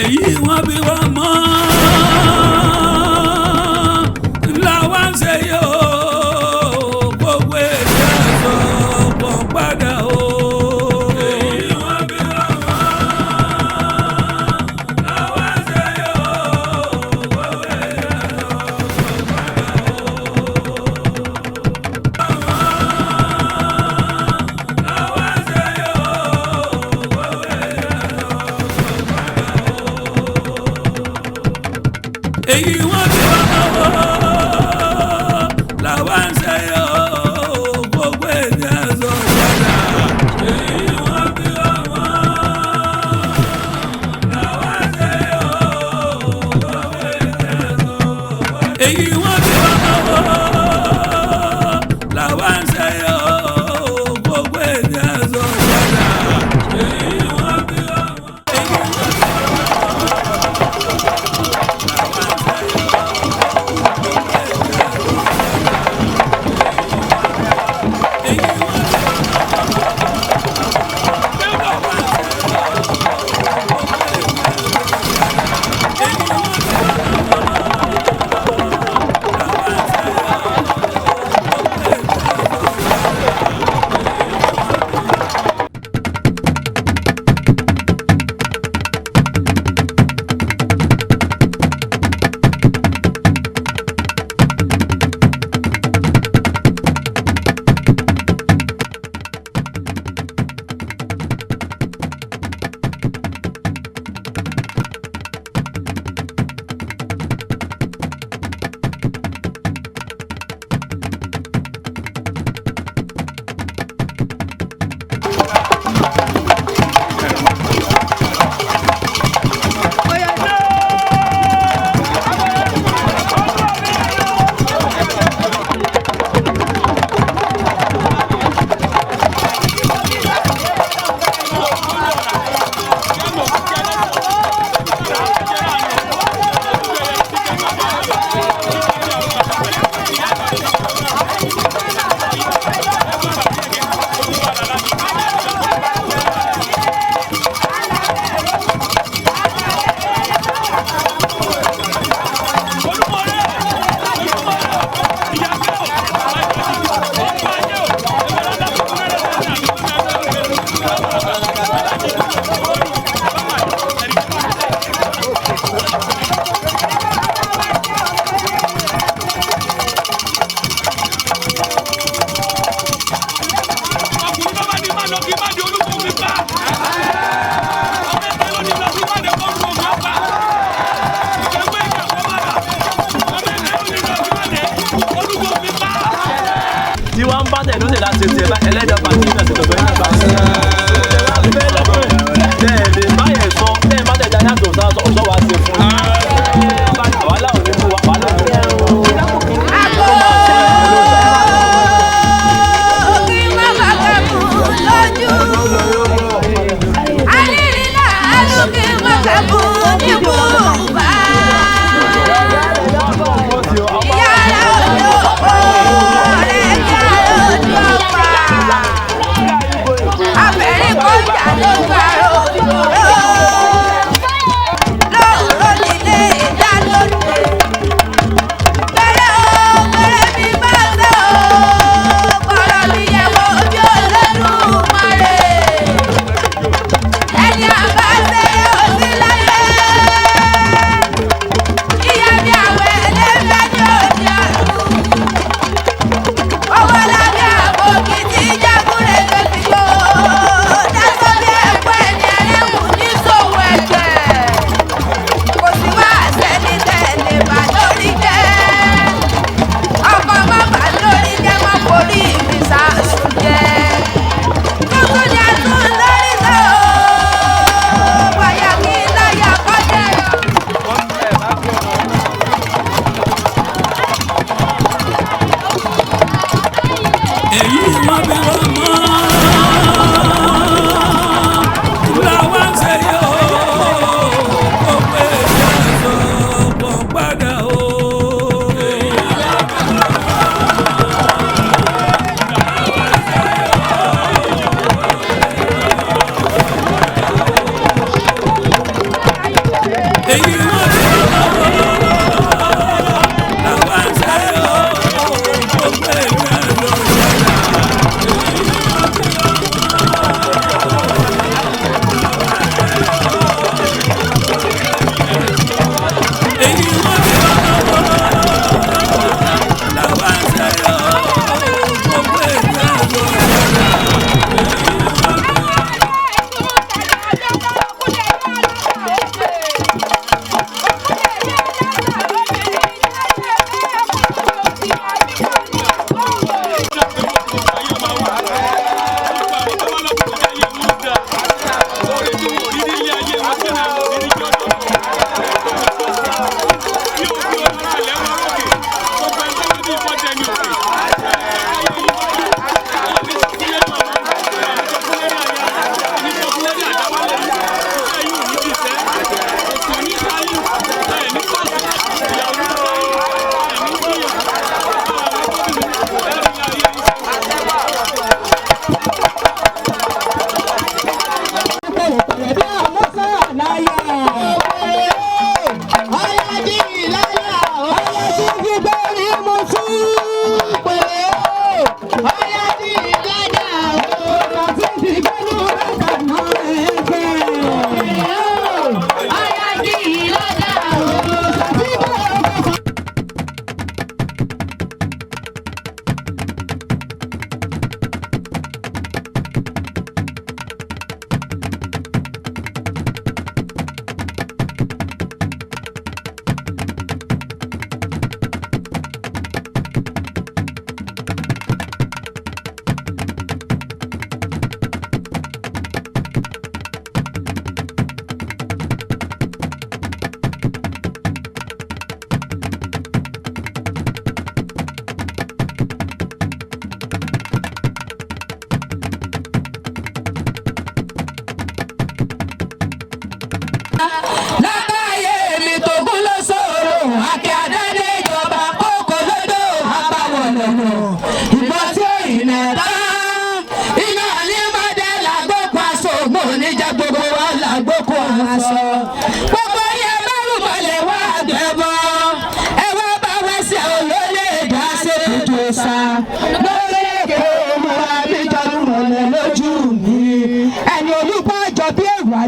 èyí wọ́n bí wọ́n mọ́ làwọn ń ṣe yóò gbogbo èdè àṣọ pọ̀ padà o. èyí wọ́n bí wọ́n mọ́ làwọn ń ṣe yóò gbogbo èdè àṣọ pọ̀ padà o. èyí wọ́n bí wọ́n mọ́ làwọn ń ṣe yóò gbogbo èdè àṣọ padà. èyí wọ́n bí wọ́n mọ́ làwọn ń ṣe yóò gbogbo èdè àṣọ padà. èyí wọ́n bí wọ́n mọ́ làwọn ń ṣe yóò gbogbo èdè àṣọ padà. èyí wọ́n bí wọ́n mọ́. tí wọ́n ń bá tẹ̀ lóde láti ṣe tiẹ̀ ẹlẹ́dàá pàṣẹ náà ti tọ̀gbẹ́ náà pàṣẹ. bẹ́ẹ̀ ni báyẹn sọ bẹ́ẹ̀ má tẹ̀jà yàtọ̀ sọ wá ṣe fún un. wàhálà ò ní mú wa wàhálà ò ní mú wa. Abẹ́rẹ́ kọjá ló gbàrọ̀ òjò.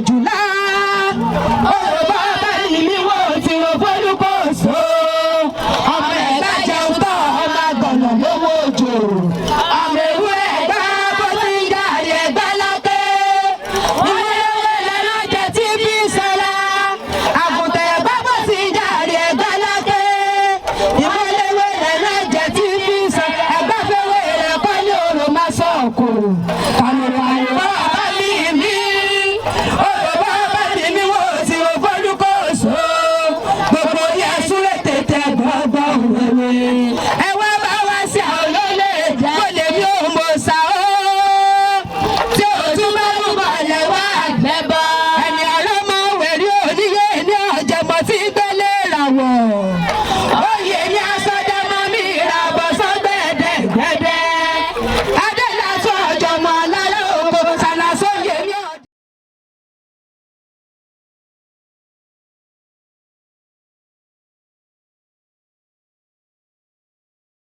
àjùlá olùbọ́ bá ìlú wo tí mo fọ́lùkọ́ so ọmọ ẹ̀dá jẹun tán ọmọ àgọ̀nà lówó òjò ọmọ ewúrẹ́ ẹ̀dá bó ti ń jáde ẹ̀gbá lọ́kẹ́ ìwéléwé lẹ́nu jẹ tí bí sẹ́la àgùntàn ẹ̀gbá bó ti ń jáde ẹ̀gbá lọ́kẹ́ ìwéléwé lẹ́nu jẹ tí bí sẹ́la ẹ̀gbá fẹ́wé rẹ̀ kọ́ ní òrò má sọ̀kò.